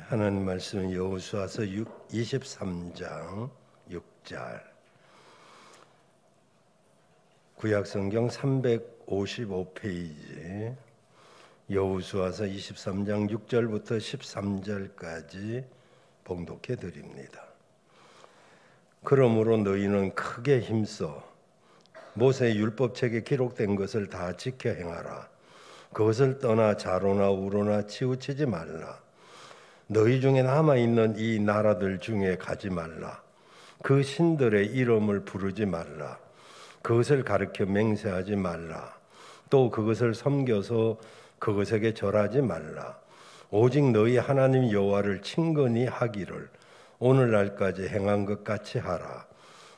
하나님 말씀 여호수아서 23장 6절. 구약성경 355페이지 여호수아서 23장 6절부터 13절까지 봉독해 드립니다. 그러므로 너희는 크게 힘써 모세의 율법책에 기록된 것을 다 지켜 행하라. 그것을 떠나 좌로나 우로나 치우치지 말라. 너희 중에 남아있는 이 나라들 중에 가지 말라. 그 신들의 이름을 부르지 말라. 그것을 가르쳐 맹세하지 말라. 또 그것을 섬겨서 그것에게 절하지 말라. 오직 너희 하나님 여호와를 친근히 하기를 오늘날까지 행한 것 같이 하라.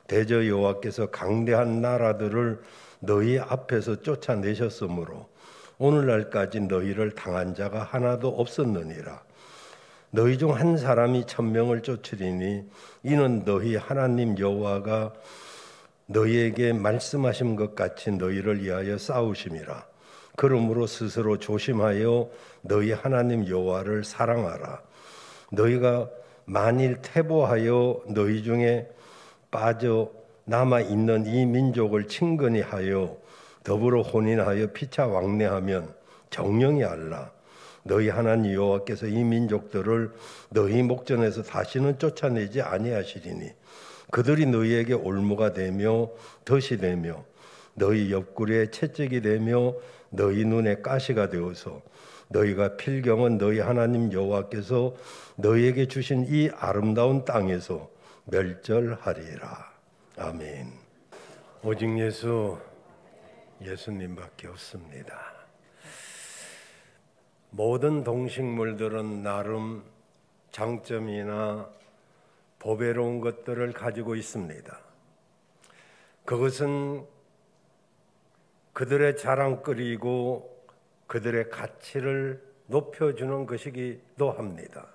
대저 여호와께서 강대한 나라들을 너희 앞에서 쫓아내셨으므로 오늘날까지 너희를 당한 자가 하나도 없었느니라. 너희 중 한 사람이 1000명을 쫓으리니 이는 너희 하나님 여호와가 너희에게 말씀하신 것 같이 너희를 위하여 싸우심이라. 그러므로 스스로 조심하여 너희 하나님 여호와를 사랑하라. 너희가 만일 퇴보하여 너희 중에 빠져 남아있는 이 민족을 친근히 하여 더불어 혼인하여 피차 왕래하면 정령이 알라. 너희 하나님 여호와께서 이 민족들을 너희 목전에서 다시는 쫓아내지 아니하시리니 그들이 너희에게 올무가 되며 덫이 되며 너희 옆구리에 채찍이 되며 너희 눈에 가시가 되어서 너희가 필경은 너희 하나님 여호와께서 너희에게 주신 이 아름다운 땅에서 멸절하리라. 아멘. 오직 예수님밖에 없습니다. 모든 동식물들은 나름 장점이나 보배로운 것들을 가지고 있습니다. 그것은 그들의 자랑거리고 그들의 가치를 높여주는 것이기도 합니다.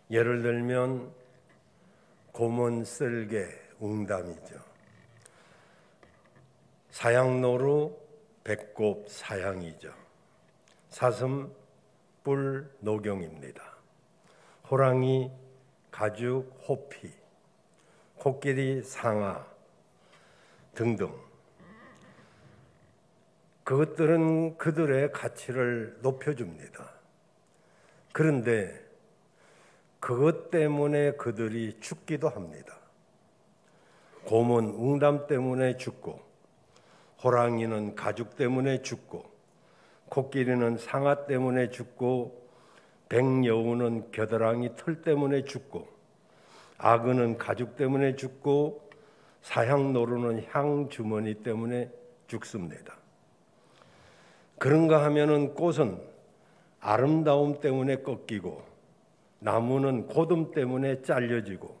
예를 들면 곰은 쓸개, 웅담이죠. 사양노루, 배꼽, 사양이죠. 사슴, 뿔, 노경입니다. 호랑이, 가죽, 호피, 코끼리, 상아 등등. 그것들은 그들의 가치를 높여줍니다. 그런데 그것 때문에 그들이 죽기도 합니다. 곰은 웅담 때문에 죽고, 호랑이는 가죽 때문에 죽고, 코끼리는 상아 때문에 죽고, 백여우는 겨드랑이 털 때문에 죽고, 악어는 가죽 때문에 죽고, 사향노루는 향 주머니 때문에 죽습니다. 그런가 하면은 꽃은 아름다움 때문에 꺾이고, 나무는 고듬 때문에 잘려지고,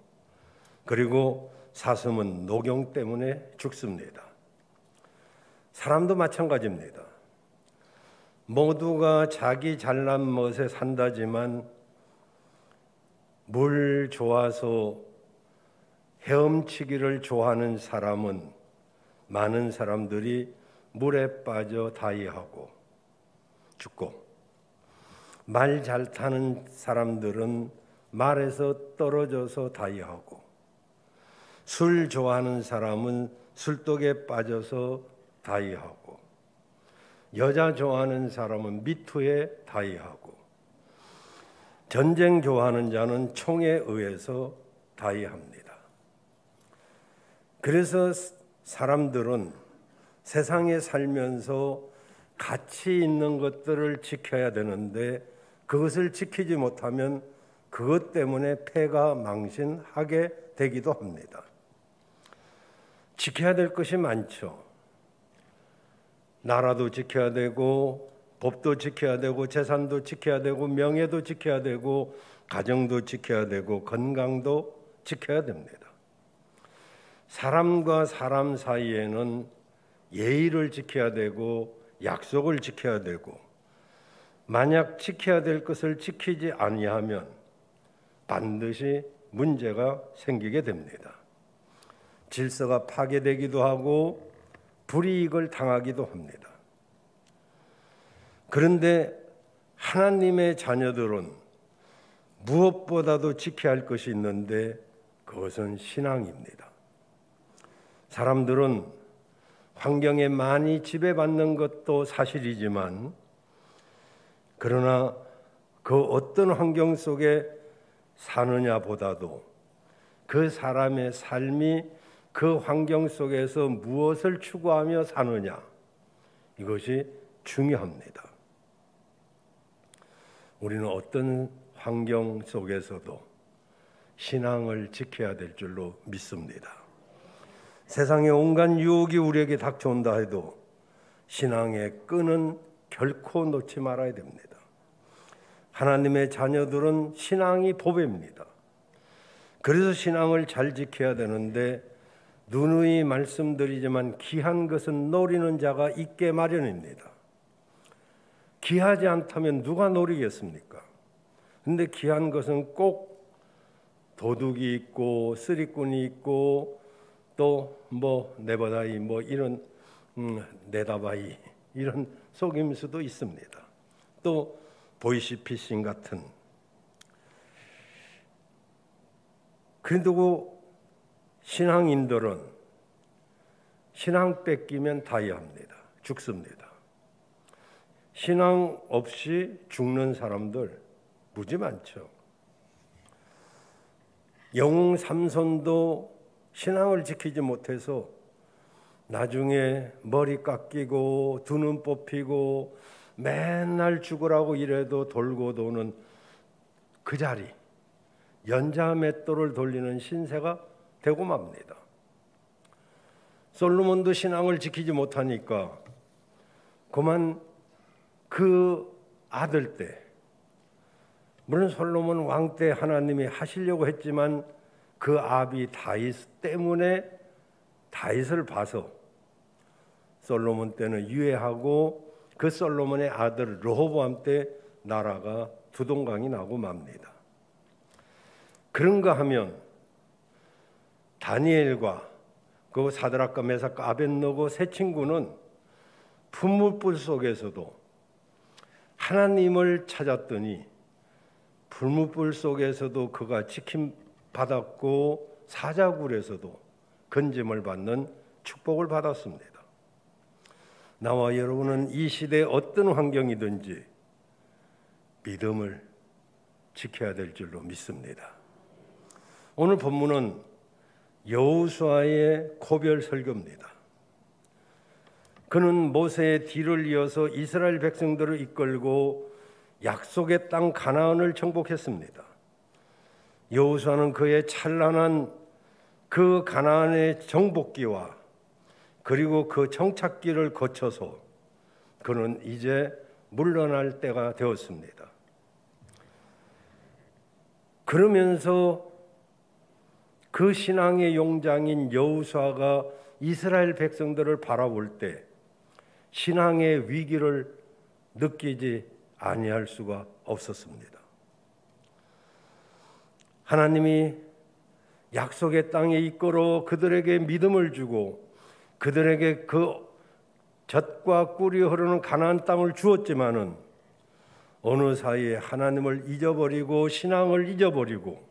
그리고 사슴은 노경 때문에 죽습니다. 사람도 마찬가지입니다. 모두가 자기 잘난 멋에 산다지만 물 좋아서 헤엄치기를 좋아하는 사람은 많은 사람들이 물에 빠져 다이하고 죽고, 말 잘 타는 사람들은 말에서 떨어져서 다이하고, 술 좋아하는 사람은 술독에 빠져서 다이하고, 여자 좋아하는 사람은 미투에 다이하고, 전쟁 좋아하는 자는 총에 의해서 다이합니다. 그래서 사람들은 세상에 살면서 가치 있는 것들을 지켜야 되는데 그것을 지키지 못하면 그것 때문에 패가 망신하게 되기도 합니다. 지켜야 될 것이 많죠. 나라도 지켜야 되고, 법도 지켜야 되고, 재산도 지켜야 되고, 명예도 지켜야 되고, 가정도 지켜야 되고, 건강도 지켜야 됩니다. 사람과 사람 사이에는 예의를 지켜야 되고, 약속을 지켜야 되고, 만약 지켜야 될 것을 지키지 아니하면 반드시 문제가 생기게 됩니다. 질서가 파괴되기도 하고 불이익을 당하기도 합니다. 그런데 하나님의 자녀들은 무엇보다도 지켜야 할 것이 있는데 그것은 신앙입니다. 사람들은 환경에 많이 지배받는 것도 사실이지만 그러나 그 어떤 환경 속에 사느냐보다도 그 사람의 삶이 그 환경 속에서 무엇을 추구하며 사느냐, 이것이 중요합니다. 우리는 어떤 환경 속에서도 신앙을 지켜야 될 줄로 믿습니다. 세상의 온갖 유혹이 우리에게 닥쳐온다 해도 신앙의 끈은 결코 놓지 말아야 됩니다. 하나님의 자녀들은 신앙이 보배입니다. 그래서 신앙을 잘 지켜야 되는데 누누이 말씀드리지만 귀한 것은 노리는 자가 있게 마련입니다. 귀하지 않다면 누가 노리겠습니까? 근데 귀한 것은 꼭 도둑이 있고 쓰리꾼이 있고 또 네버다이 이런 네다바이 이런 속임수도 있습니다. 또 보이시피싱 같은. 그래도 신앙인들은 신앙 뺏기면 다이합니다. 죽습니다. 신앙 없이 죽는 사람들 무지 많죠. 영웅 삼손도 신앙을 지키지 못해서 나중에 머리 깎이고 두 눈 뽑히고 맨날 죽으라고 이래도 돌고 도는 그 자리, 연자맷돌을 돌리는 신세가 되고 맙니다. 솔로몬도 신앙을 지키지 못하니까 그만 그 아들 때, 물론 솔로몬 왕 때 하나님이 하시려고 했지만 그 아비 다윗 때문에 다윗을 봐서 솔로몬 때는 유예하고 그 솔로몬의 아들 르호보암 때 나라가 두동강이 나고 맙니다. 그런가 하면 다니엘과 그 사드락과 메삭과 아벳느고 세 친구는 풀무불 속에서도 하나님을 찾았더니 풀무불 속에서도 그가 지킴받았고 사자굴에서도 건짐을 받는 축복을 받았습니다. 나와 여러분은 이 시대에 어떤 환경이든지 믿음을 지켜야 될 줄로 믿습니다. 오늘 본문은 여호수아의 고별 설교입니다. 그는 모세의 뒤를 이어서 이스라엘 백성들을 이끌고 약속의 땅 가나안을 정복했습니다. 여호수아는 그의 찬란한 그 가나안의 정복기와 그리고 그 정착기를 거쳐서 그는 이제 물러날 때가 되었습니다. 그러면서 그 신앙의 용장인 여호수아가 이스라엘 백성들을 바라볼 때 신앙의 위기를 느끼지 아니할 수가 없었습니다. 하나님이 약속의 땅에 이끌어 그들에게 믿음을 주고 그들에게 그 젖과 꿀이 흐르는 가나안 땅을 주었지만은 어느 사이에 하나님을 잊어버리고 신앙을 잊어버리고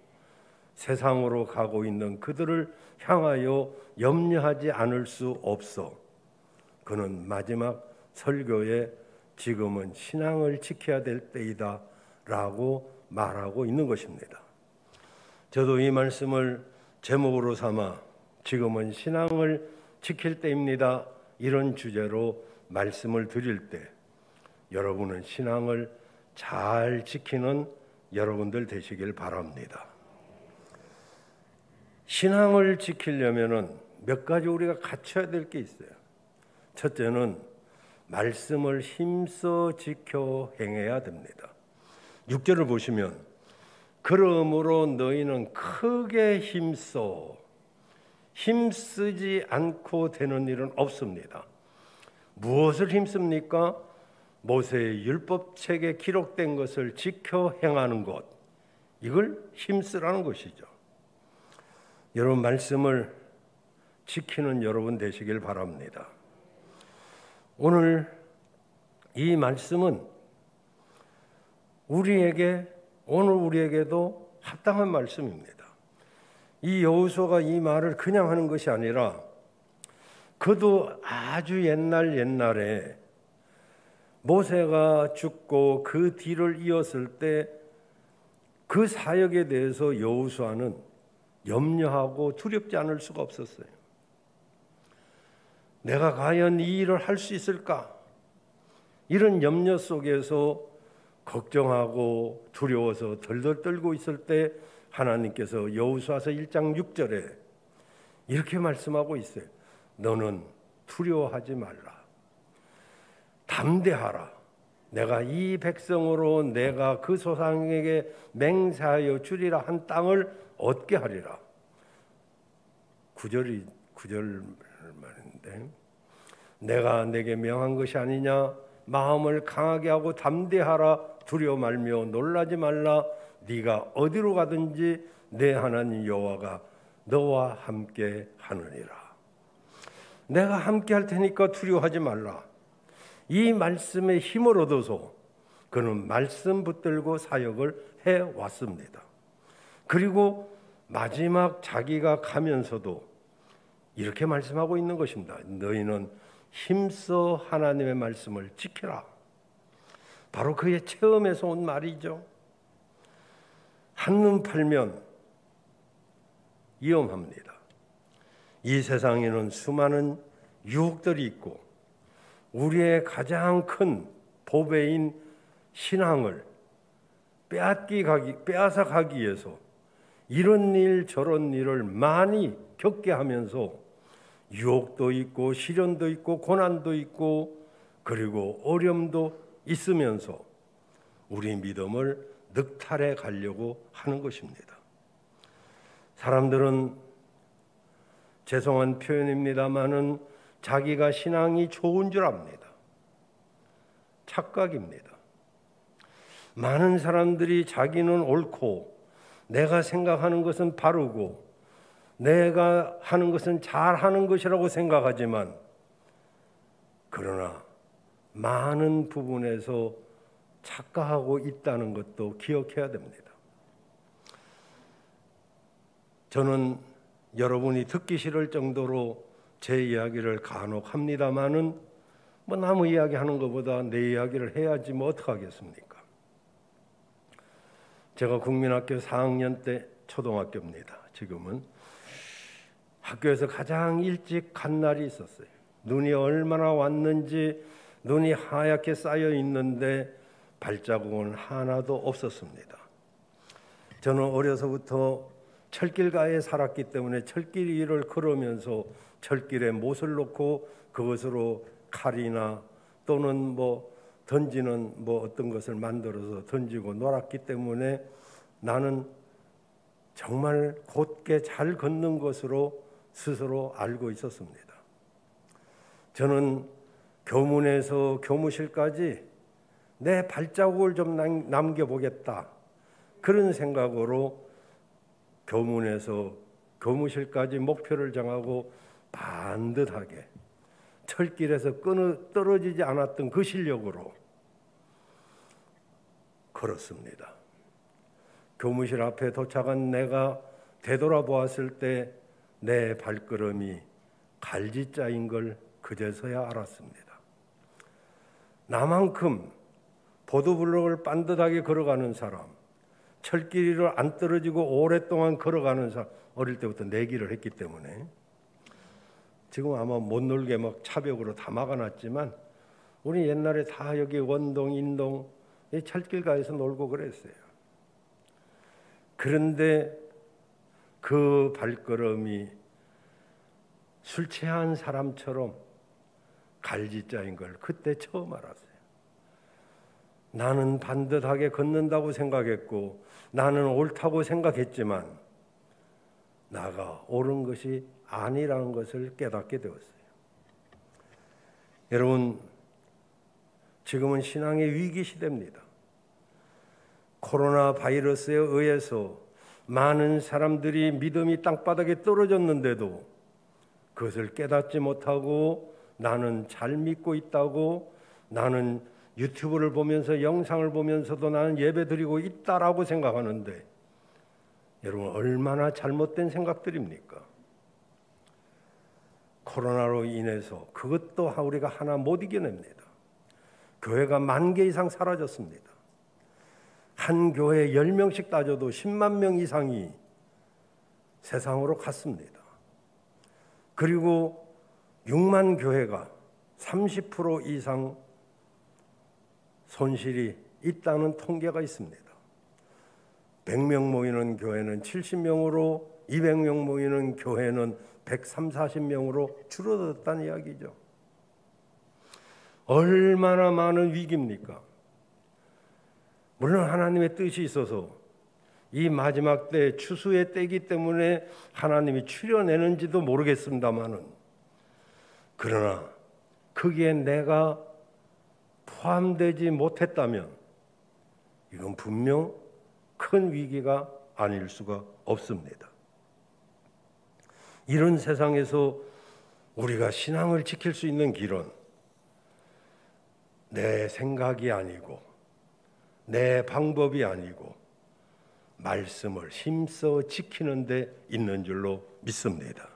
세상으로 가고 있는 그들을 향하여 염려하지 않을 수 없어 그는 마지막 설교에 지금은 신앙을 지켜야 될 때이다 라고 말하고 있는 것입니다. 저도 이 말씀을 제목으로 삼아 지금은 신앙을 지킬 때입니다 이런 주제로 말씀을 드릴 때 여러분은 신앙을 잘 지키는 여러분들 되시길 바랍니다. 신앙을 지키려면은 몇 가지 우리가 갖춰야 될 게 있어요. 첫째는 말씀을 힘써 지켜 행해야 됩니다. 6절을 보시면 그러므로 너희는 크게 힘쓰지 않고 되는 일은 없습니다. 무엇을 힘씁니까? 모세의 율법책에 기록된 것을 지켜 행하는 것, 이걸 힘쓰라는 것이죠. 여러분 말씀을 지키는 여러분 되시길 바랍니다. 오늘 이 말씀은 우리에게 오늘 우리에게도 합당한 말씀입니다. 이 여호수아가 이 말을 그냥 하는 것이 아니라 그도 아주 옛날에 모세가 죽고 그 뒤를 이었을 때 그 사역에 대해서 여호수아는 염려하고 두렵지 않을 수가 없었어요. 내가 과연 이 일을 할 수 있을까? 이런 염려 속에서 걱정하고 두려워서 덜덜 떨고 있을 때 하나님께서 여호수아서 1장 6절에 이렇게 말씀하고 있어요. 너는 두려워하지 말라. 담대하라. 내가 이 백성으로 내가 그 조상에게 맹세하여 주리라 한 땅을 얻게 하리라. 9절 말인데 내가 내게 명한 것이 아니냐. 마음을 강하게 하고 담대하라. 두려워 말며 놀라지 말라. 네가 어디로 가든지 내 하나님 여호와가 너와 함께 하느니라. 내가 함께 할 테니까 두려워하지 말라. 이 말씀에 힘을 얻어서 그는 말씀 붙들고 사역을 해왔습니다. 그리고 마지막 자기가 가면서도 이렇게 말씀하고 있는 것입니다. 너희는 힘써 하나님의 말씀을 지키라. 바로 그의 체험에서 온 말이죠. 한눈 팔면 위험합니다. 이 세상에는 수많은 유혹들이 있고 우리의 가장 큰 보배인 신앙을 빼앗아 가기 위해서 이런 일 저런 일을 많이 겪게 하면서 유혹도 있고 시련도 있고 고난도 있고 그리고 어려움도 있으면서 우리 믿음을 늑탈해 가려고 하는 것입니다. 사람들은 죄송한 표현입니다마는 자기가 신앙이 좋은 줄 압니다. 착각입니다. 많은 사람들이 자기는 옳고 내가 생각하는 것은 바르고 내가 하는 것은 잘하는 것이라고 생각하지만 그러나 많은 부분에서 착각하고 있다는 것도 기억해야 됩니다. 저는 여러분이 듣기 싫을 정도로 제 이야기를 간혹 합니다마는 뭐 남의 이야기하는 것보다 내 이야기를 해야지 뭐 어떡하겠습니까? 제가 국민학교 4학년 때 초등학교입니다. 지금은 학교에서 가장 일찍 간 날이 있었어요. 눈이 얼마나 왔는지 눈이 하얗게 쌓여 있는데 발자국은 하나도 없었습니다. 저는 어려서부터 철길가에 살았기 때문에 철길 위를 걸으면서 철길에 못을 놓고 그것으로 칼이나 또는 뭐 던지는 뭐 어떤 것을 만들어서 던지고 놀았기 때문에 나는 정말 곧게 잘 걷는 것으로 스스로 알고 있었습니다. 저는 교문에서 교무실까지 내 발자국을 좀 남겨보겠다. 그런 생각으로 교문에서 교무실까지 목표를 정하고 반듯하게 철길에서 떨어지지 않았던 그 실력으로 걸었습니다. 교무실 앞에 도착한 내가 되돌아보았을 때 내 발걸음이 갈지자인 걸 그제서야 알았습니다. 나만큼 보도블록을 반듯하게 걸어가는 사람, 철길 위를 안 떨어지고 오랫동안 걸어가는 사람, 어릴 때부터 내기를 했기 때문에 지금 아마 못 놀게 막 차벽으로 다 막아놨지만 우리 옛날에 다 여기 원동, 인동 철길가에서 놀고 그랬어요. 그런데 그 발걸음이 술 취한 사람처럼 갈지자인 걸 그때 처음 알았어요. 나는 반듯하게 걷는다고 생각했고 나는 옳다고 생각했지만 나가 옳은 것이 아니라는 것을 깨닫게 되었어요. 여러분, 지금은 신앙의 위기 시대입니다. 코로나 바이러스에 의해서 많은 사람들이 믿음이 땅바닥에 떨어졌는데도 그것을 깨닫지 못하고 나는 잘 믿고 있다고, 나는 유튜브를 보면서 영상을 보면서도 나는 예배드리고 있다라고 생각하는데 여러분 얼마나 잘못된 생각들입니까? 코로나로 인해서 그것도 우리가 하나 못 이겨냅니다. 교회가 10,000개 이상 사라졌습니다. 한 교회에 10명씩 따져도 10만 명 이상이 세상으로 갔습니다. 그리고 6만 교회가 30% 이상 손실이 있다는 통계가 있습니다. 100명 모이는 교회는 70명으로 200명 모이는 교회는 130, 40명으로 줄어들었다는 이야기죠. 얼마나 많은 위기입니까? 물론 하나님의 뜻이 있어서 이 마지막 때 추수의 때이기 때문에 하나님이 추려내는지도 모르겠습니다마는 그러나 거기에 내가 포함되지 못했다면 이건 분명 큰 위기가 아닐 수가 없습니다. 이런 세상에서 우리가 신앙을 지킬 수 있는 길은 내 생각이 아니고 내 방법이 아니고 말씀을 힘써 지키는 데 있는 줄로 믿습니다.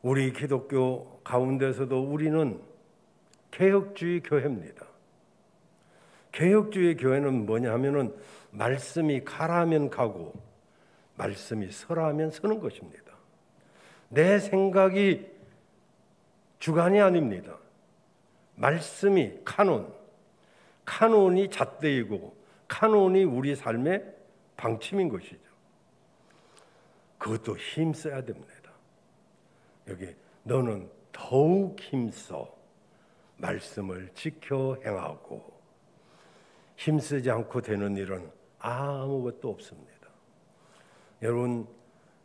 우리 기독교 가운데서도 우리는 개혁주의 교회입니다. 개혁주의 교회는 뭐냐 하면은 말씀이 가라면 가고 말씀이 서라면 서는 것입니다. 내 생각이 주관이 아닙니다. 말씀이 카논이 잣대이고 카논이 우리 삶의 방침인 것이죠. 그것도 힘써야 됩니다. 여기 너는 더욱 힘써 말씀을 지켜 행하고 힘쓰지 않고 되는 일은 아무것도 없습니다. 여러분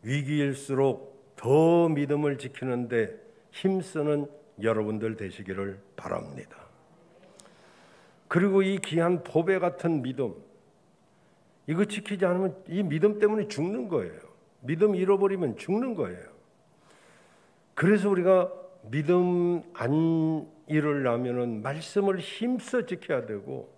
위기일수록 더 믿음을 지키는데 힘쓰는 여러분들 되시기를 바랍니다. 그리고 이 귀한 보배 같은 믿음 이거 지키지 않으면 이 믿음 때문에 죽는 거예요. 믿음 잃어버리면 죽는 거예요. 그래서 우리가 믿음 안 잃으려면은 말씀을 힘써 지켜야 되고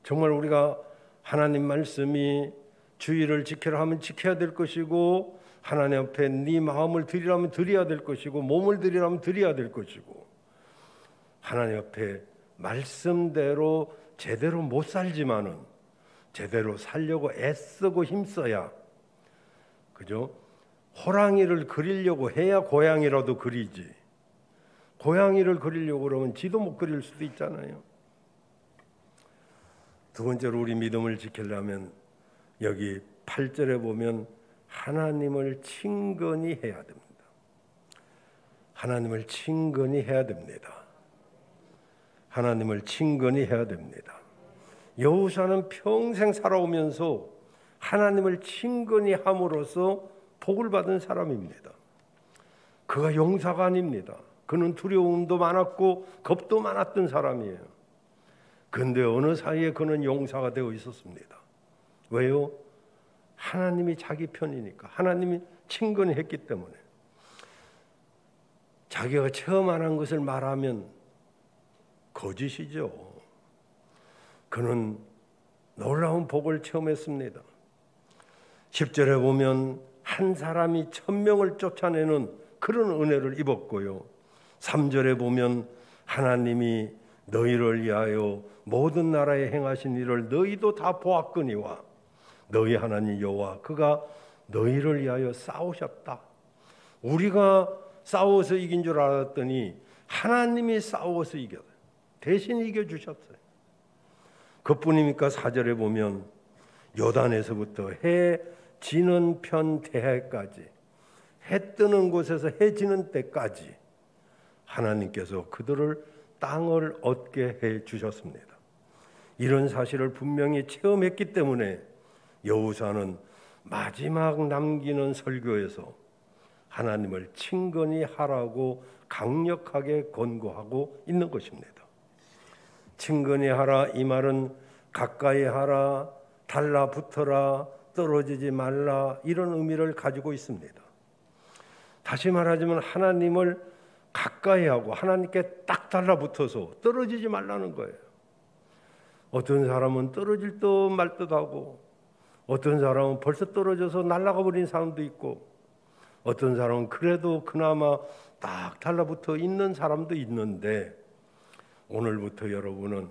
정말 우리가 하나님 말씀이 주의를 지키라 하면 지켜야 될 것이고 하나님 앞에 네 마음을 드리라면 드려야 될 것이고 몸을 드리라면 드려야 될 것이고 하나님 앞에 말씀대로 제대로 못 살지만은 제대로 살려고 애쓰고 힘써야 그죠? 호랑이를 그리려고 해야 고양이라도 그리지 고양이를 그리려고 그러면 지도 못 그릴 수도 있잖아요. 두 번째로 우리 믿음을 지키려면 여기 8절에 보면 하나님을 친근히 해야 됩니다. 하나님을 친근히 해야 됩니다. 하나님을 친근히 해야 됩니다. 여호수아는 평생 살아오면서 하나님을 친근히 함으로써 복을 받은 사람입니다. 그가 용사가 아닙니다. 그는 두려움도 많았고 겁도 많았던 사람이에요. 그런데 어느 사이에 그는 용사가 되어 있었습니다. 왜요? 하나님이 자기 편이니까 하나님이 친근히 했기 때문에 자기가 처음 안 한 것을 말하면 거짓이죠. 그는 놀라운 복을 체험했습니다. 10절에 보면 한 사람이 1000명을 쫓아내는 그런 은혜를 입었고요. 3절에 보면 하나님이 너희를 위하여 모든 나라에 행하신 일을 너희도 다 보았거니와 너희 하나님 여호와 그가 너희를 위하여 싸우셨다. 우리가 싸워서 이긴 줄 알았더니 하나님이 싸워서 이겼어요. 대신 이겨주셨어요. 그뿐입니까? 4절에 보면 요단에서부터 해 지는 편 대해까지 해 뜨는 곳에서 해 지는 때까지 하나님께서 그들을 땅을 얻게 해 주셨습니다. 이런 사실을 분명히 체험했기 때문에 여호수아는 마지막 남기는 설교에서 하나님을 친근히 하라고 강력하게 권고하고 있는 것입니다. 친근히 하라 이 말은 가까이 하라, 달라붙어라, 떨어지지 말라 이런 의미를 가지고 있습니다. 다시 말하자면 하나님을 가까이 하고 하나님께 딱 달라붙어서 떨어지지 말라는 거예요. 어떤 사람은 떨어질 듯 말 듯하고, 어떤 사람은 벌써 떨어져서 날아가 버린 사람도 있고, 어떤 사람은 그래도 그나마 딱 달라붙어 있는 사람도 있는데, 오늘부터 여러분은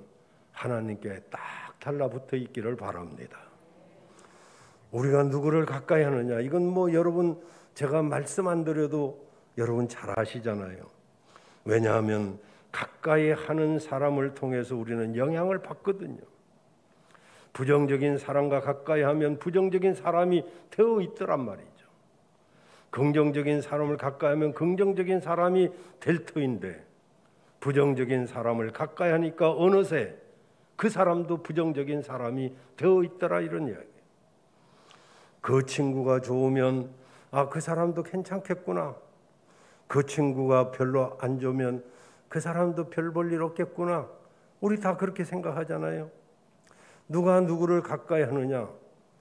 하나님께 딱 달라붙어 있기를 바랍니다. 우리가 누구를 가까이 하느냐, 이건 뭐 여러분 제가 말씀 안 드려도 여러분 잘 아시잖아요. 왜냐하면 가까이 하는 사람을 통해서 우리는 영향을 받거든요. 부정적인 사람과 가까이 하면 부정적인 사람이 되어 있더란 말이죠. 긍정적인 사람을 가까이 하면 긍정적인 사람이 될 터인데, 부정적인 사람을 가까이 하니까 어느새 그 사람도 부정적인 사람이 되어 있더라, 이런 이야기. 그 친구가 좋으면 그 사람도 괜찮겠구나. 그 친구가 별로 안 좋으면 그 사람도 별 볼 일 없겠구나. 우리 다 그렇게 생각하잖아요. 누가 누구를 가까이 하느냐,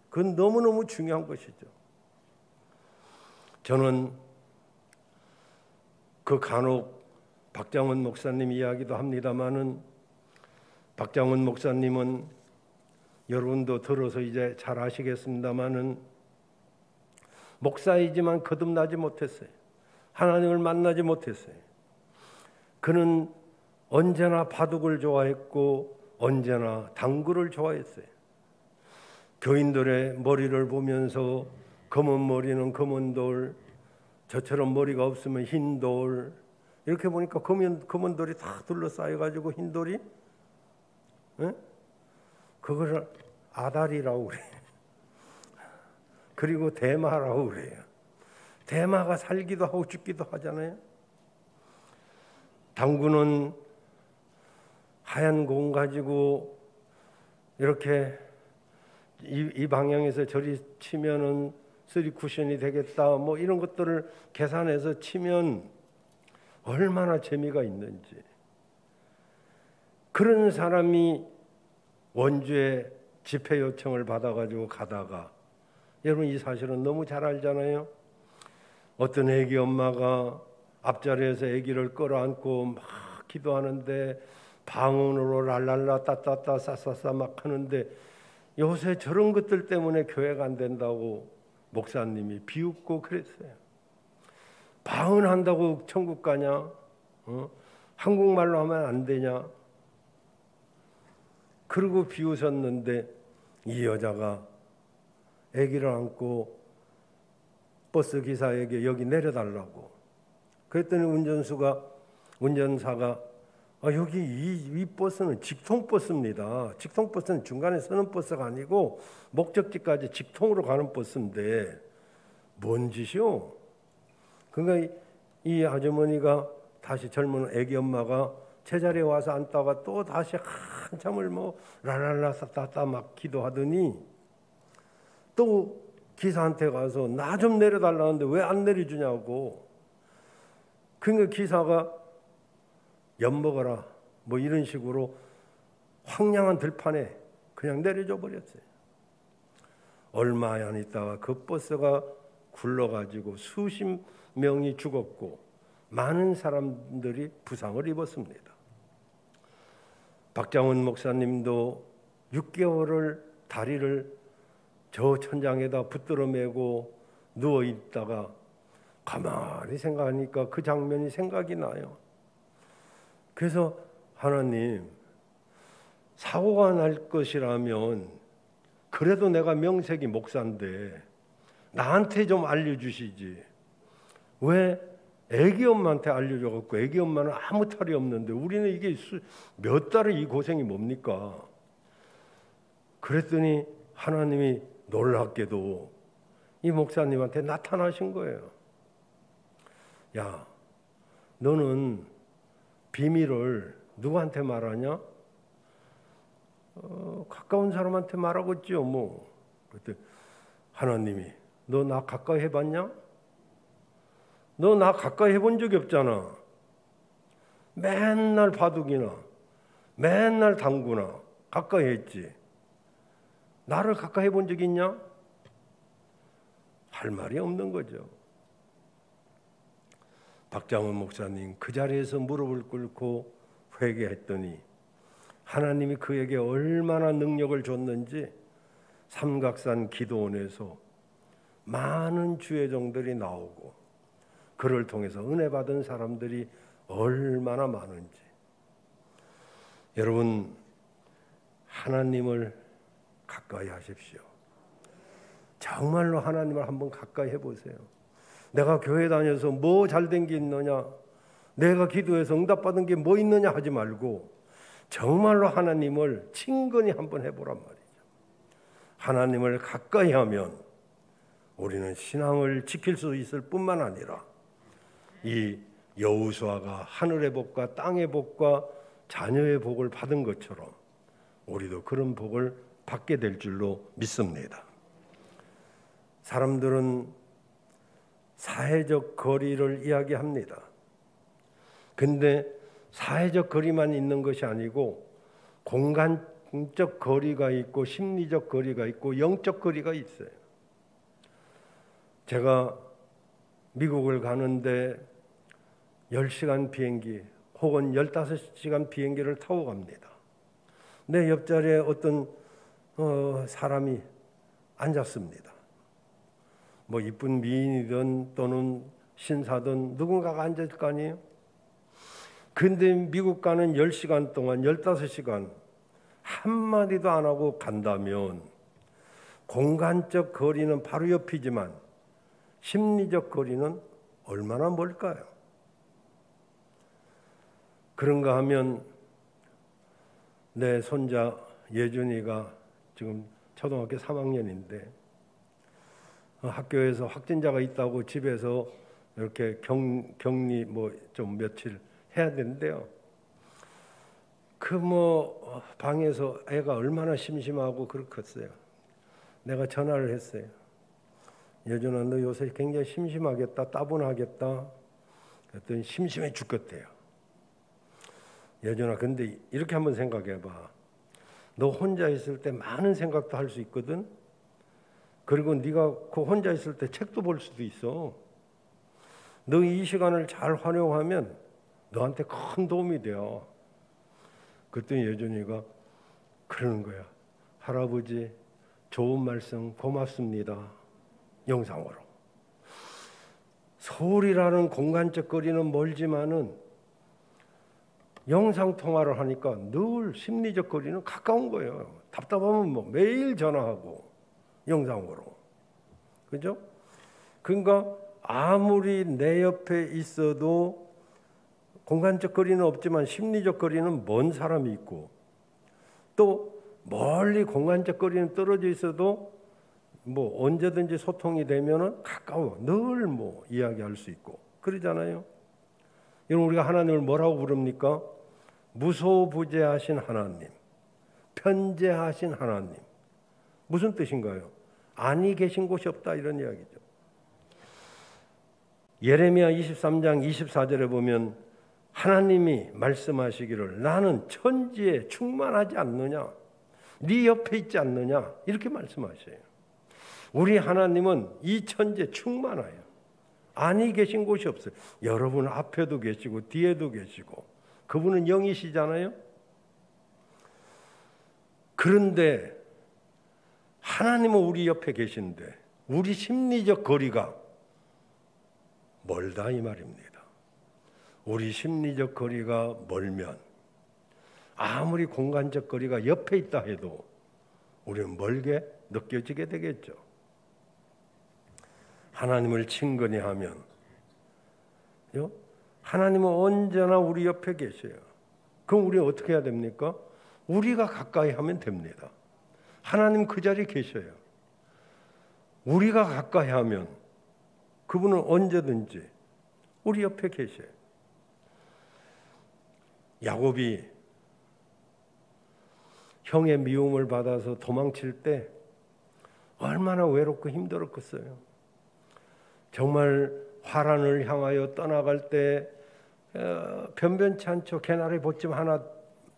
그건 너무너무 중요한 것이죠. 저는 그 간혹 박장원 목사님 이야기도 합니다마는, 박장원 목사님은 여러분도 들어서 이제 잘 아시겠습니다마는 목사이지만 거듭나지 못했어요. 하나님을 만나지 못했어요. 그는 언제나 바둑을 좋아했고 언제나 당구를 좋아했어요. 교인들의 머리를 보면서 검은 머리는 검은 돌, 저처럼 머리가 없으면 흰 돌, 이렇게 보니까 검은 돌이 다 둘러싸여가지고 흰 돌이, 그걸 아다리라고 그래요. 그리고 대마라고 그래요. 대마가 살기도 하고 죽기도 하잖아요. 당구는 하얀 공 가지고 이렇게 이 방향에서 저리 치면은 3쿠션이 되겠다, 뭐 이런 것들을 계산해서 치면 얼마나 재미가 있는지. 그런 사람이 원주에 집회 요청을 받아가지고 가다가, 여러분 이 사실은 너무 잘 알잖아요. 어떤 애기 엄마가 앞자리에서 애기를 끌어안고 막 기도하는데 방언으로 랄랄라 따따따 싸싸싸 막 하는데, 요새 저런 것들 때문에 교회가 안 된다고 목사님이 비웃고 그랬어요. 방언한다고 천국 가냐? 한국말로 하면 안 되냐? 그러고 비웃었는데, 이 여자가 아기를 안고 버스 기사에게 여기 내려달라고 그랬더니 운전사가 여기 이 버스는 직통버스입니다. 직통버스는 중간에 서는 버스가 아니고 목적지까지 직통으로 가는 버스인데 뭔 짓이요? 그러니까 이 아주머니가 다시 젊은 애기 엄마가 제자리에 와서 앉다가 또 다시 한참을 뭐 랄랄라 따따 막 기도하더니 또 기사한테 가서 나 좀 내려달라는데 왜 안 내려주냐고. 그러니까 기사가 엿먹어라 뭐 이런 식으로 황량한 들판에 그냥 내려줘 버렸어요. 얼마 안 있다가 그 버스가 굴러가지고 수십 명이 죽었고 많은 사람들이 부상을 입었습니다. 박장원 목사님도 6개월을 다리를 저 천장에다 붙들어 매고 누워 있다가 가만히 생각하니까 그 장면이 생각이 나요. 그래서 하나님, 사고가 날 것이라면 그래도 내가 명색이 목사인데 나한테 좀 알려주시지. 왜 애기 엄마한테 알려줘갖고 애기 엄마는 아무 탈이 없는데 우리는 이게 몇 달의 이 고생이 뭡니까? 그랬더니 하나님이 놀랍게도 이 목사님한테 나타나신 거예요. 야, 너는 비밀을 누구한테 말하냐? 가까운 사람한테 말하겠지요, 뭐. 그때 하나님이 너 나 가까이 해봤냐? 너 나 가까이 해본 적이 없잖아. 맨날 바둑이나 맨날 당구나 가까이 했지. 나를 가까이 해본 적이 있냐? 할 말이 없는 거죠. 박장훈 목사님 그 자리에서 무릎을 꿇고 회개했더니 하나님이 그에게 얼마나 능력을 줬는지 삼각산 기도원에서 많은 주의 종들이 나오고 그를 통해서 은혜 받은 사람들이 얼마나 많은지. 여러분, 하나님을 가까이 하십시오. 정말로 하나님을 한번 가까이 해보세요. 내가 교회 다녀서 뭐 잘된 게 있느냐, 내가 기도해서 응답받은 게 뭐 있느냐 하지 말고 정말로 하나님을 친근히 한번 해보란 말이죠. 하나님을 가까이 하면 우리는 신앙을 지킬 수 있을 뿐만 아니라 이 여호수아가 하늘의 복과 땅의 복과 자녀의 복을 받은 것처럼 우리도 그런 복을 받게 될 줄로 믿습니다. 사람들은 사회적 거리를 이야기합니다. 근데 사회적 거리만 있는 것이 아니고 공간적 거리가 있고 심리적 거리가 있고 영적 거리가 있어요. 제가 미국을 가는데 10시간 비행기 혹은 15시간 비행기를 타고 갑니다. 내 옆자리에 어떤 사람이 앉았습니다. 뭐 이쁜 미인이든 또는 신사든 누군가가 앉을 거 아니에요? 근데 미국 가는 10시간 동안 15시간 한마디도 안 하고 간다면 공간적 거리는 바로 옆이지만 심리적 거리는 얼마나 멀까요? 그런가 하면 내 손자 예준이가 지금 초등학교 3학년인데 학교에서 확진자가 있다고 집에서 이렇게 격리 뭐 좀 며칠 해야 되는데요. 그 뭐 방에서 애가 얼마나 심심하고 그렇겠어요. 내가 전화를 했어요. 예준아, 너 요새 굉장히 심심하겠다, 따분하겠다. 그랬더니 심심해 죽겠대요. 예준아, 근데 이렇게 한번 생각해봐. 너 혼자 있을 때 많은 생각도 할 수 있거든. 그리고 네가 그 혼자 있을 때 책도 볼 수도 있어. 너 이 시간을 잘 활용하면 너한테 큰 도움이 돼요. 그랬더니 예준이가 그러는 거야. 할아버지, 좋은 말씀 고맙습니다. 영상으로. 서울이라는 공간적 거리는 멀지만은 영상통화를 하니까 늘 심리적 거리는 가까운 거예요. 답답하면 뭐 매일 전화하고 영상으로. 그죠? 그러니까 아무리 내 옆에 있어도 공간적 거리는 없지만 심리적 거리는 먼 사람이 있고 또 멀리 공간적 거리는 떨어져 있어도 뭐 언제든지 소통이 되면은 가까워. 늘 뭐 이야기할 수 있고 그러잖아요. 여러분, 우리가 하나님을 뭐라고 부릅니까? 무소부재하신 하나님, 편재하신 하나님. 무슨 뜻인가요? 아니 계신 곳이 없다 이런 이야기죠. 예레미야 23장 24절에 보면 하나님이 말씀하시기를 나는 천지에 충만하지 않느냐, 네 옆에 있지 않느냐 이렇게 말씀하셔요. 우리 하나님은 이 천지에 충만해요. 아니 계신 곳이 없어요. 여러분 앞에도 계시고 뒤에도 계시고 그분은 영이시잖아요. 그런데 하나님은 우리 옆에 계신데 우리 심리적 거리가 멀다 이 말입니다. 우리 심리적 거리가 멀면 아무리 공간적 거리가 옆에 있다 해도 우리는 멀게 느껴지게 되겠죠. 하나님을 친근히 하면 하나님은 언제나 우리 옆에 계셔요. 그럼 우리는 어떻게 해야 됩니까? 우리가 가까이 하면 됩니다. 하나님 그 자리에 계셔요. 우리가 가까이 하면 그분은 언제든지 우리 옆에 계셔요. 야곱이 형의 미움을 받아서 도망칠 때 얼마나 외롭고 힘들었겠어요. 정말 화란을 향하여 떠나갈 때 변변치 않죠. 개나리 보침 하나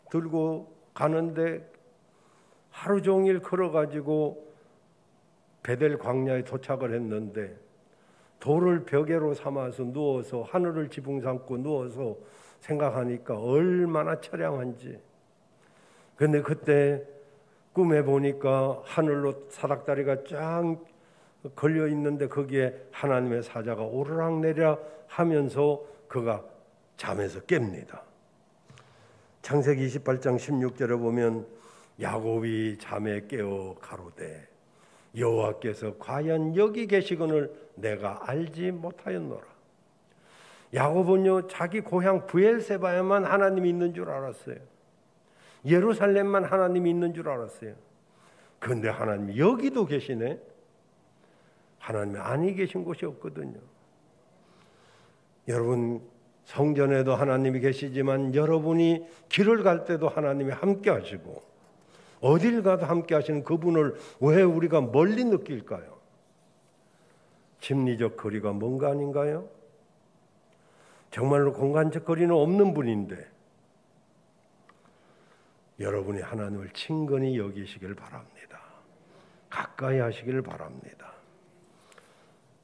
들고 가는데 하루 종일 걸어가지고 베델 광야에 도착을 했는데 돌을 벽에로 삼아서 누워서 하늘을 지붕 삼고 누워서 생각하니까 얼마나 처량한지. 근데 그때 꿈에 보니까 하늘로 사닥다리가 쫙 걸려 있는데 거기에 하나님의 사자가 오르락내리락 하면서 그가 잠에서 깹니다. 창세기 28장 16절에 보면 야곱이 잠에 깨어 가로되 여호와께서 과연 여기 계시거늘 내가 알지 못하였노라. 야곱은요 자기 고향 브엘세바에만 하나님이 있는 줄 알았어요. 예루살렘만 하나님이 있는 줄 알았어요. 그런데 하나님이 여기도 계시네. 하나님이 아니 계신 곳이 없거든요. 여러분 성전에도 하나님이 계시지만 여러분이 길을 갈 때도 하나님이 함께 하시고 어딜 가도 함께 하시는 그분을 왜 우리가 멀리 느낄까요? 심리적 거리가 먼 거 아닌가요? 정말로 공간적 거리는 없는 분인데 여러분이 하나님을 친근히 여기시길 바랍니다. 가까이 하시길 바랍니다.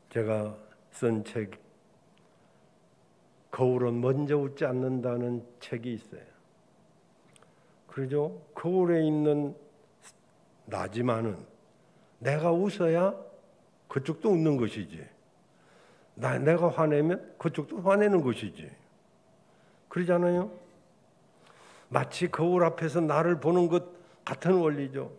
제가 쓴 책 거울은 먼저 웃지 않는다는 책이 있어요. 그러죠? 거울에 있는 나지만은 내가 웃어야 그쪽도 웃는 것이지. 내가 화내면 그쪽도 화내는 것이지. 그러잖아요? 마치 거울 앞에서 나를 보는 것 같은 원리죠.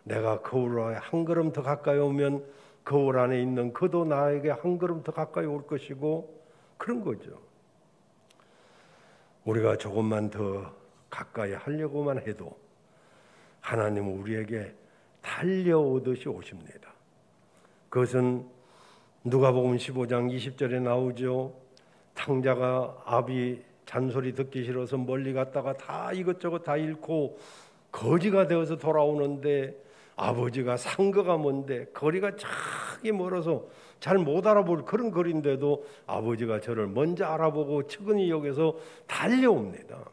내가 거울에 한 걸음 더 가까이 오면 거울 안에 있는 그도 나에게 한 걸음 더 가까이 올 것이고 그런 거죠. 우리가 조금만 더 가까이 하려고만 해도 하나님은 우리에게 달려오듯이 오십니다. 그것은 누가복음 15장 20절에 나오죠. 탕자가 아비 잔소리 듣기 싫어서 멀리 갔다가 다 이것저것 다 잃고 거지가 되어서 돌아오는데 아버지가 상거가 먼데 거리가 저기 멀어서 잘 못 알아볼 그런 거리인데도 아버지가 저를 먼저 알아보고 측은히 여기서 달려옵니다.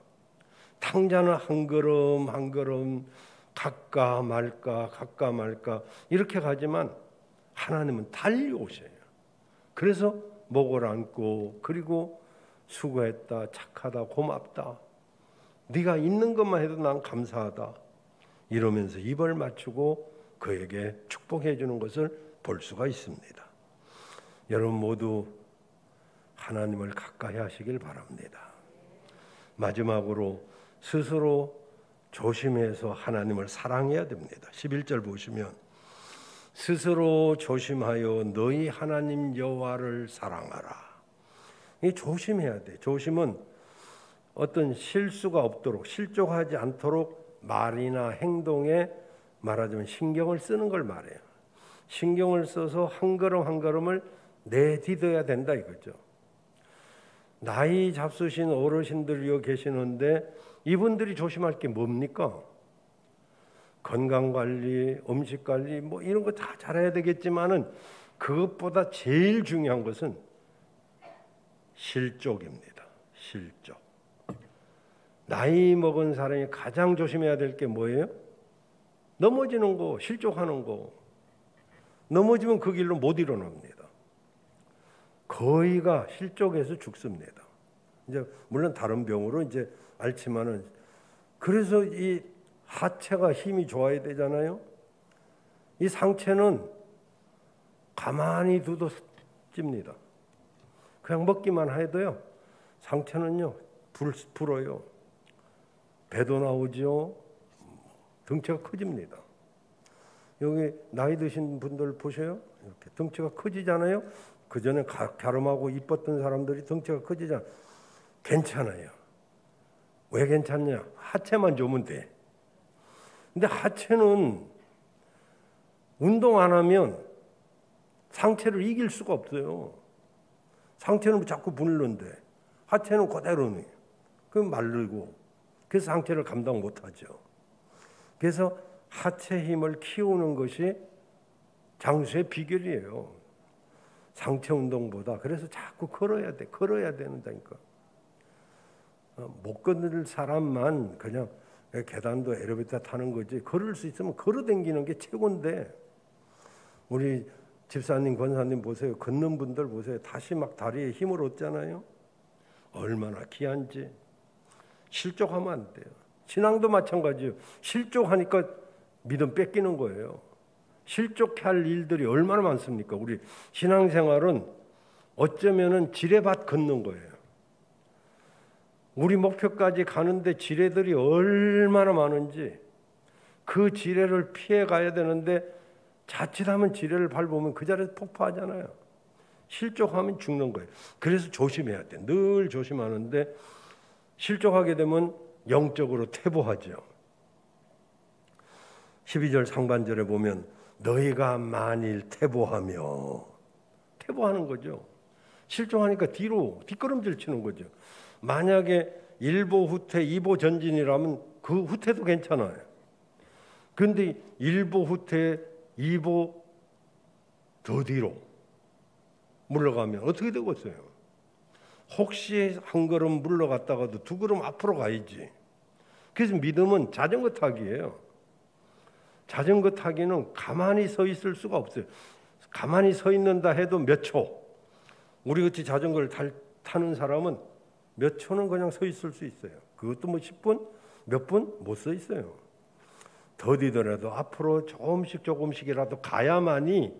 탕자는 한 걸음 한 걸음 갈까 말까 이렇게 가지만 하나님은 달려오셔요. 그래서 목을 안고 그리고 수고했다, 착하다, 고맙다, 네가 있는 것만 해도 난 감사하다 이러면서 입을 맞추고 그에게 축복해 주는 것을 볼 수가 있습니다. 여러분 모두 하나님을 가까이 하시길 바랍니다. 마지막으로 스스로 조심해서 하나님을 사랑해야 됩니다. 11절 보시면 스스로 조심하여 너희 하나님 여호와를 사랑하라. 이 조심해야 돼. 조심은 어떤 실수가 없도록 실족하지 않도록 말이나 행동에 말하자면 신경을 쓰는 걸 말해요. 신경을 써서 한 걸음 한 걸음을 내딛어야 된다 이거죠. 나이 잡수신 어르신들이 여기 계시는데 이분들이 조심할 게 뭡니까? 건강관리, 음식관리 뭐 이런 거 다 잘해야 되겠지만은 그것보다 제일 중요한 것은 실족입니다. 실족. 나이 먹은 사람이 가장 조심해야 될 게 뭐예요? 넘어지는 거, 실족하는 거. 넘어지면 그 길로 못 일어납니다. 거의가 실족해서 죽습니다. 이제 물론 다른 병으로 이제 앓지만은 그래서 이 하체가 힘이 좋아야 되잖아요. 이 상체는 가만히 두도 찝니다. 그냥 먹기만 해도요. 상체는요 불어요. 배도 나오죠. 덩치가 커집니다. 여기 나이 드신 분들 보세요. 이렇게 덩치가 커지잖아요. 그 전에 갸름하고 이뻤던 사람들이 덩치가 커지잖아. 괜찮아요. 왜 괜찮냐? 하체만 좋으면 돼. 근데 하체는 운동 안 하면 상체를 이길 수가 없어요. 상체는 자꾸 부르는데 하체는 그대로네. 그럼 마르고 그래서 상체를 감당 못하죠. 그래서 하체 힘을 키우는 것이 장수의 비결이에요. 상체 운동보다. 그래서 자꾸 걸어야 돼. 걸어야 되는다니까. 못 걷는 사람만 그냥 계단도 엘리베이터 타는 거지. 걸을 수 있으면 걸어 다니는 게 최고인데 우리 집사님, 권사님 보세요. 걷는 분들 보세요. 다시 막 다리에 힘을 얻잖아요. 얼마나 귀한지. 실족하면 안 돼요. 신앙도 마찬가지예요. 실족하니까 믿음 뺏기는 거예요. 실족할 일들이 얼마나 많습니까? 우리 신앙생활은 어쩌면은 지뢰밭 걷는 거예요. 우리 목표까지 가는데 지뢰들이 얼마나 많은지 그 지뢰를 피해 가야 되는데 자칫하면 지뢰를 밟으면 그 자리에서 폭파하잖아요. 실족하면 죽는 거예요. 그래서 조심해야 돼. 늘 조심하는데 실족하게 되면 영적으로 퇴보하죠. 12절 상반절에 보면 너희가 만일 퇴보하면, 퇴보하는 거죠. 실족하니까 뒤로 뒷걸음질 치는 거죠. 만약에 1보 후퇴 2보 전진이라면 그 후퇴도 괜찮아요. 그런데 1보 후퇴 2보 더 뒤로 물러가면 어떻게 되겠어요? 혹시 한 걸음 물러갔다가도 두 걸음 앞으로 가야지. 그래서 믿음은 자전거 타기예요. 자전거 타기는 가만히 서 있을 수가 없어요. 가만히 서 있는다 해도 몇 초. 우리 같이 자전거를 타는 사람은 몇 초는 그냥 서 있을 수 있어요. 그것도 뭐 10분, 몇 분 못 서 있어요. 더디더라도 앞으로 조금씩이라도 가야만이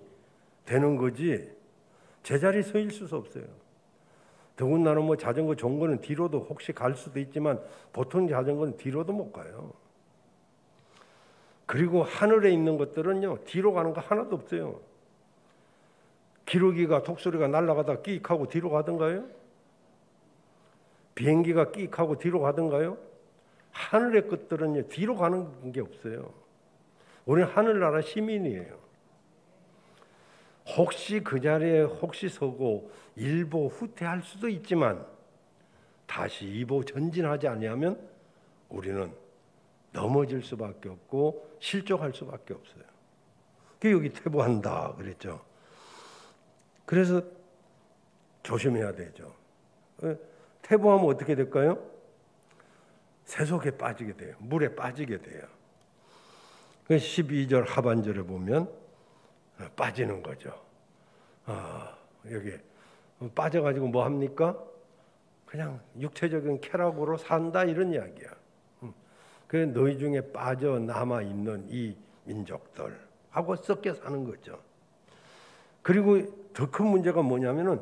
되는 거지 제자리 서 있을 수 없어요. 더군다나 뭐 자전거 좋은 거는 뒤로도 혹시 갈 수도 있지만 보통 자전거는 뒤로도 못 가요. 그리고 하늘에 있는 것들은요 뒤로 가는 거 하나도 없어요. 기러기가 독수리가 날아가다 끼익하고 뒤로 가던가요? 비행기가 끼익하고 뒤로 가던가요? 하늘의 것들은요 뒤로 가는 게 없어요. 우리는 하늘나라 시민이에요. 혹시 그 자리에 혹시 서고 1보 후퇴할 수도 있지만 다시 2보 전진하지 아니하면 우리는 넘어질 수밖에 없고 실족할 수밖에 없어요. 그 여기 퇴보한다 그랬죠. 그래서 조심해야 되죠. 퇴보하면 어떻게 될까요? 세속에 빠지게 돼요. 물에 빠지게 돼요. 12절 하반절에 보면 빠지는 거죠. 여기 빠져가지고 뭐 합니까? 그냥 육체적인 쾌락으로 산다 이런 이야기야. 그래서 너희 중에 빠져남아 있는 이 민족들하고 섞여 사는 거죠. 그리고 더 큰 문제가 뭐냐면은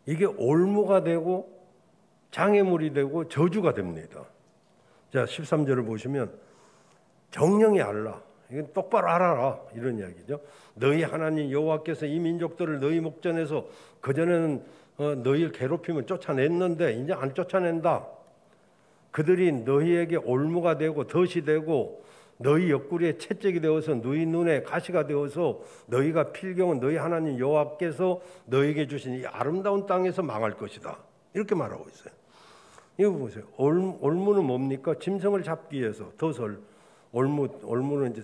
이게 올무가 되고 장애물이 되고 저주가 됩니다. 자, 13절을 보시면 정령이 알라. 이건 똑바로 알아라. 이런 이야기죠. 너희 하나님 여호와께서 이 민족들을 너희 목전에서 그전에는 너희를 괴롭히면 쫓아냈는데 이제 안 쫓아낸다. 그들이 너희에게 올무가 되고 덫이 되고 너희 옆구리에 채찍이 되어서 너희 눈에 가시가 되어서 너희가 필경은 너희 하나님 여호와께서 너희에게 주신 이 아름다운 땅에서 망할 것이다. 이렇게 말하고 있어요. 이거 보세요. 올무는 뭡니까? 짐승을 잡기 위해서 덫을 올무는 이제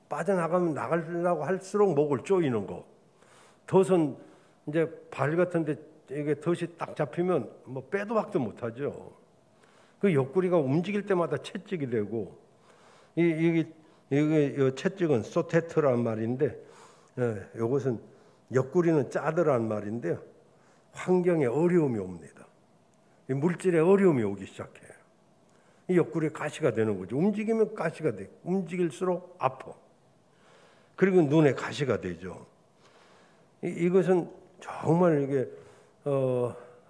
빠져나가면 나가려고 할수록 목을 조이는 거. 덫은 이제 발 같은데 이게 덫이 딱 잡히면 뭐 빼도 박도 못하죠. 그 옆구리가 움직일 때마다 채찍이 되고 이게 채찍은 소테트란 말인데 이것은 옆구리는 짜드란 말인데요. 환경에 어려움이 옵니다. 이 물질에 어려움이 오기 시작해요. 이 옆구리에 가시가 되는 거죠. 움직이면 가시가 돼. 움직일수록 아파. 그리고 눈에 가시가 되죠. 이것은 정말 이게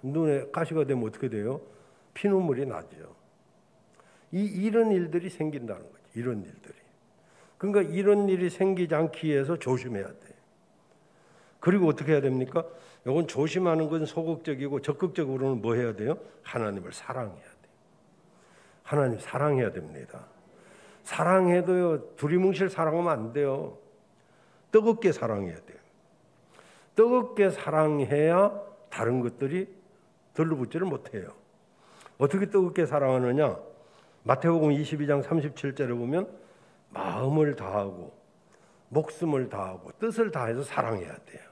눈에 가시가 되면 어떻게 돼요? 피눈물이 나죠. 이런 일들이 생긴다는 거죠. 이런 일들이. 그러니까 이런 일이 생기지 않기 위해서 조심해야 돼. 그리고 어떻게 해야 됩니까? 이건 조심하는 건 소극적이고 적극적으로는 뭐 해야 돼요? 하나님을 사랑해야 돼요. 하나님 사랑해야 됩니다. 사랑해도요 두리뭉실 사랑하면 안 돼요. 뜨겁게 사랑해야 돼요. 뜨겁게 사랑해야 다른 것들이 들러붙지를 못해요. 어떻게 뜨겁게 사랑하느냐? 마태복음 22장 37절에 보면 마음을 다하고 목숨을 다하고 뜻을 다해서 사랑해야 돼요.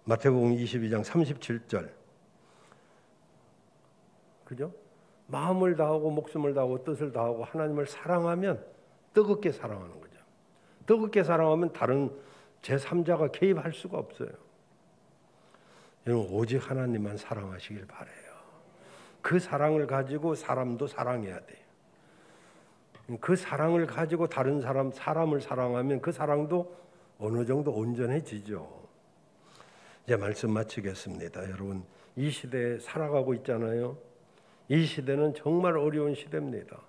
마태복음 22장 37절. 그죠? 마음을 다하고 목숨을 다하고 뜻을 다하고 하나님을 사랑하면 뜨겁게 사랑하는 거죠. 뜨겁게 사랑하면 다른 제3자가 개입할 수가 없어요. 여러분, 오직 하나님만 사랑하시길 바라요. 그 사랑을 가지고 사람도 사랑해야 돼요. 그 사랑을 가지고 다른 사람을 사랑하면 그 사랑도 어느 정도 온전해지죠. 이제 말씀 마치겠습니다. 여러분, 이 시대에 살아가고 있잖아요. 이 시대는 정말 어려운 시대입니다.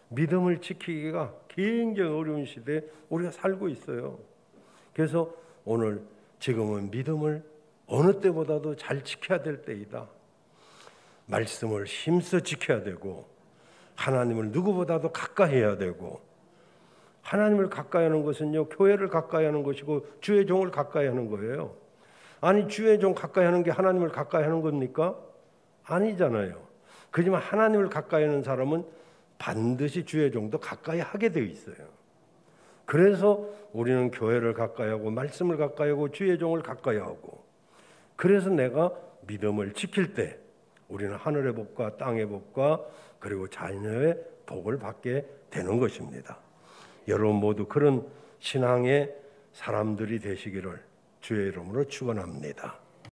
믿음을 지키기가 굉장히 어려운 시대에 우리가 살고 있어요. 그래서 오늘 지금은 믿음을 어느 때보다도 잘 지켜야 될 때이다. 말씀을 힘써 지켜야 되고 하나님을 누구보다도 가까이 해야 되고, 하나님을 가까이 하는 것은요, 교회를 가까이 하는 것이고 주의 종을 가까이 하는 거예요. 아니, 주의 종 가까이 하는 게 하나님을 가까이 하는 겁니까? 아니잖아요. 그렇지만 하나님을 가까이 하는 사람은 반드시 주의 종도 가까이 하게 되어 있어요. 그래서 우리는 교회를 가까이 하고 말씀을 가까이 하고 주의 종을 가까이 하고, 그래서 내가 믿음을 지킬 때 우리는 하늘의 복과 땅의 복과 그리고 자녀의 복을 받게 되는 것입니다. 여러분 모두 그런 신앙의 사람들이 되시기를 주의 이름으로 축원합니다.